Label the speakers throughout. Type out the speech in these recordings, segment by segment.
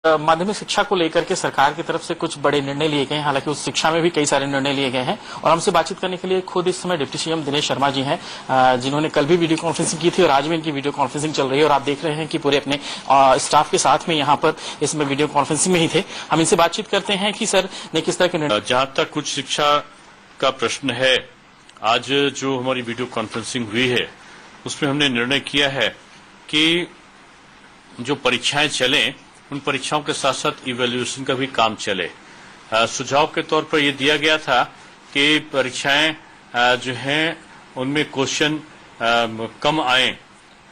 Speaker 1: माध्यमिक शिक्षा को लेकर के सरकार की तरफ से कुछ बड़े निर्णय लिए गए हैं। हालांकि उस शिक्षा में भी कई सारे निर्णय लिए गए हैं और हमसे बातचीत करने के लिए खुद इस समय डिप्टी सीएम दिनेश शर्मा जी हैं, जिन्होंने कल भी वीडियो कॉन्फ्रेंसिंग की थी और आज भी इनकी वीडियो कॉन्फ्रेंसिंग चल रही है और आप देख रहे हैं कि पूरे अपने स्टाफ के साथ में यहाँ पर इसमें वीडियो कॉन्फ्रेंसिंग में ही थे। हम इनसे बातचीत करते हैं कि सर ने किस तरह के निर्णय।
Speaker 2: जहां तक उच्च शिक्षा का प्रश्न है, आज जो हमारी वीडियो कॉन्फ्रेंसिंग हुई है उसमें हमने निर्णय किया है कि जो परीक्षाएं चलें उन परीक्षाओं के साथ साथ इवैल्यूएशन का भी काम चले। सुझाव के तौर पर यह दिया गया था कि परीक्षाएं जो हैं उनमें क्वेश्चन कम आए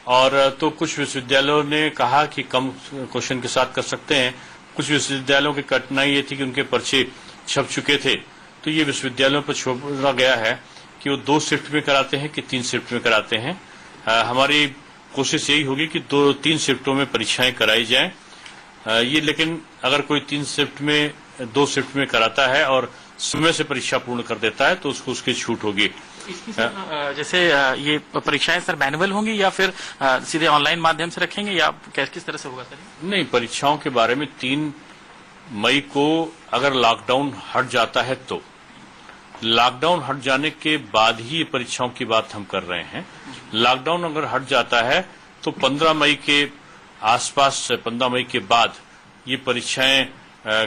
Speaker 2: और तो कुछ विश्वविद्यालयों ने कहा कि कम क्वेश्चन के साथ कर सकते हैं। कुछ विश्वविद्यालयों की कठिनाई ये थी कि उनके पर्चे छप चुके थे, तो ये विश्वविद्यालयों पर छोड़ा गया है कि वो 2 शिफ्ट में कराते हैं कि 3 शिफ्ट में कराते हैं। हमारी कोशिश यही होगी कि 2-3 शिफ्टों में परीक्षाएं कराई जाएं। ये लेकिन अगर कोई 2 शिफ्ट में कराता है और समय से परीक्षा पूर्ण कर देता है तो उसको उसकी छूट होगी।
Speaker 1: जैसे ये परीक्षाएं सर मैनुअल होंगी या फिर सीधे ऑनलाइन माध्यम से रखेंगे या किस तरह से होगा सर?
Speaker 2: नहीं, परीक्षाओं के बारे में 3 मई को अगर लॉकडाउन हट जाता है तो लॉकडाउन हट जाने के बाद ही ये परीक्षाओं की बात हम कर रहे हैं। लॉकडाउन अगर हट जाता है तो 15 मई के आसपास से 15 मई के बाद ये परीक्षाएं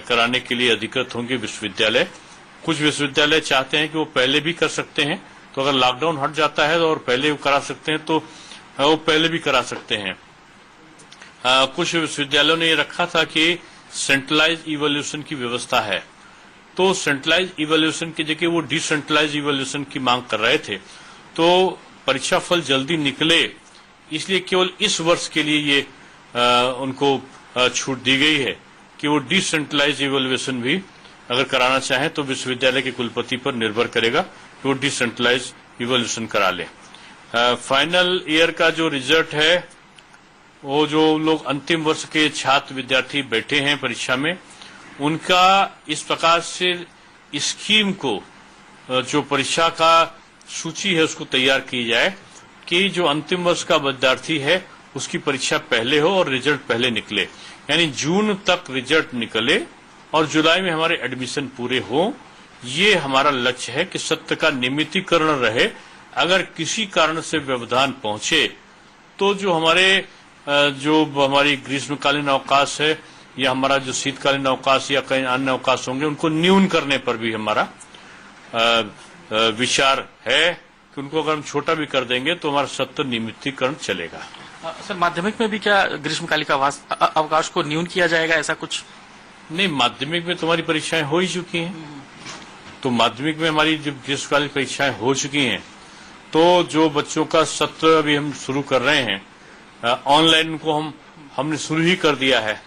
Speaker 2: कराने के लिए अधिकृत होंगे विश्वविद्यालय। कुछ विश्वविद्यालय चाहते हैं कि वो पहले भी कर सकते हैं, तो अगर लॉकडाउन हट जाता है और पहले वो करा सकते हैं तो वो पहले भी करा सकते हैं। कुछ विश्वविद्यालयों ने ये रखा था कि सेंट्रलाइज इवैल्यूएशन की व्यवस्था है, तो सेंट्रलाइज इवैल्यूएशन की जगह वो डिसेंट्रलाइज इवैल्यूएशन की मांग कर रहे थे। तो परीक्षा फल जल्दी निकले इसलिए केवल इस वर्ष के लिए ये उनको छूट दी गई है कि वो डिसेंट्रलाइज इवैल्यूएशन भी अगर कराना चाहें तो विश्वविद्यालय के कुलपति पर निर्भर करेगा कि वो डिसेंट्रलाइज इवैल्यूएशन करा ले। फाइनल ईयर का जो रिजल्ट है, वो जो लोग अंतिम वर्ष के छात्र विद्यार्थी बैठे हैं परीक्षा में, उनका इस प्रकार से स्कीम को जो परीक्षा का सूची है उसको तैयार की जाए कि जो अंतिम वर्ष का विद्यार्थी है उसकी परीक्षा पहले हो और रिजल्ट पहले निकले, यानी जून तक रिजल्ट निकले और जुलाई में हमारे एडमिशन पूरे हो। ये हमारा लक्ष्य है कि सत्र का नियमितीकरण रहे। अगर किसी कारण से व्यवधान पहुंचे तो जो हमारी ग्रीष्मकालीन अवकाश है या हमारा जो शीतकालीन अवकाश या कई अन्य अवकाश होंगे उनको न्यून करने पर भी हमारा विचार है कि उनको अगर हम छोटा भी कर देंगे तो हमारा सत्र नियमितीकरण चलेगा।
Speaker 1: सर, माध्यमिक में भी क्या ग्रीष्मकालीन अवकाश को न्यून किया जाएगा, ऐसा कुछ?
Speaker 2: नहीं, माध्यमिक में तुम्हारी परीक्षाएं हो ही चुकी हैं, तो माध्यमिक में हमारी जब ग्रीष्मकालीन परीक्षाएं हो चुकी हैं तो जो बच्चों का सत्र अभी हम शुरू कर रहे हैं ऑनलाइन को हमने शुरू ही कर दिया है,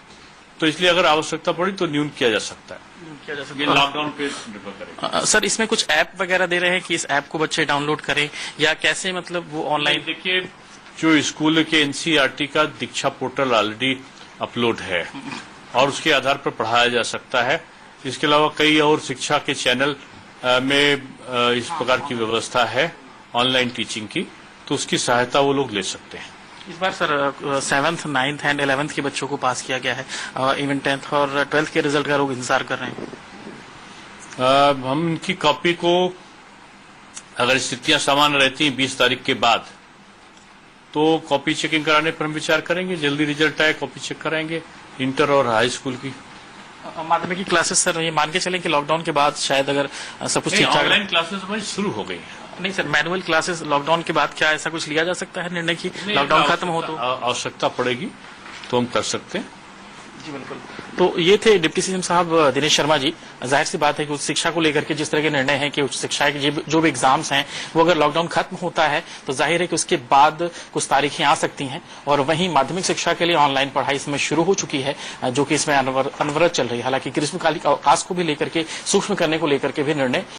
Speaker 2: तो इसलिए अगर आवश्यकता पड़ी तो न्यून किया जा सकता है। ये लॉकडाउन पे निर्भर करेगा।
Speaker 1: सर, इसमें कुछ ऐप वगैरह दे रहे हैं कि इस ऐप को बच्चे डाउनलोड करें या कैसे, मतलब वो ऑनलाइन?
Speaker 2: देखिए, जो स्कूल के एनसीईआरटी का दीक्षा पोर्टल ऑलरेडी अपलोड है और उसके आधार पर पढ़ाया जा सकता है। इसके अलावा कई और शिक्षा के चैनल में इस प्रकार की व्यवस्था है ऑनलाइन टीचिंग की, तो उसकी सहायता वो लोग ले सकते हैं।
Speaker 1: इस बार sir 7th, 9th and 11th के बच्चों को पास किया गया है, इवन 10th और 12th के रिजल्ट का लोग इंतजार कर रहे हैं।
Speaker 2: हम उनकी कॉपी को, अगर स्थितियां समान रहती हैं 20 तारीख के बाद, तो कॉपी चेकिंग कराने पर हम विचार करेंगे। जल्दी रिजल्ट आए कॉपी चेक कराएंगे इंटर और हाई स्कूल की।
Speaker 1: माध्यमिक की क्लासेस सर, ये मान के चलें कि लॉकडाउन के बाद शायद अगर सब कुछ ठीक ठाक,
Speaker 2: ऑनलाइन क्लासेस हमारी शुरू हो गई है।
Speaker 1: नहीं सर, मैनुअल क्लासेस लॉकडाउन के बाद क्या ऐसा कुछ लिया जा सकता है निर्णय की लॉकडाउन खत्म हो तो?
Speaker 2: आवश्यकता पड़ेगी तो हम कर सकते हैं।
Speaker 1: जी बिल्कुल। तो ये थे डिप्टी सीएम साहब दिनेश शर्मा जी। जाहिर सी बात है कि उच्च शिक्षा को लेकर के जिस तरह के निर्णय है कि उच्च शिक्षा के जो भी एग्जाम्स हैं वो अगर लॉकडाउन खत्म होता है तो जाहिर है कि उसके बाद कुछ तारीखें आ सकती हैं, और वहीं माध्यमिक शिक्षा के लिए ऑनलाइन पढ़ाई इसमें शुरू हो चुकी है, जो कि इसमें अनवरत चल रही है। हालांकि ग्रीष्मकालीन अवकाश को भी लेकर के सूक्ष्म करने को लेकर के भी निर्णय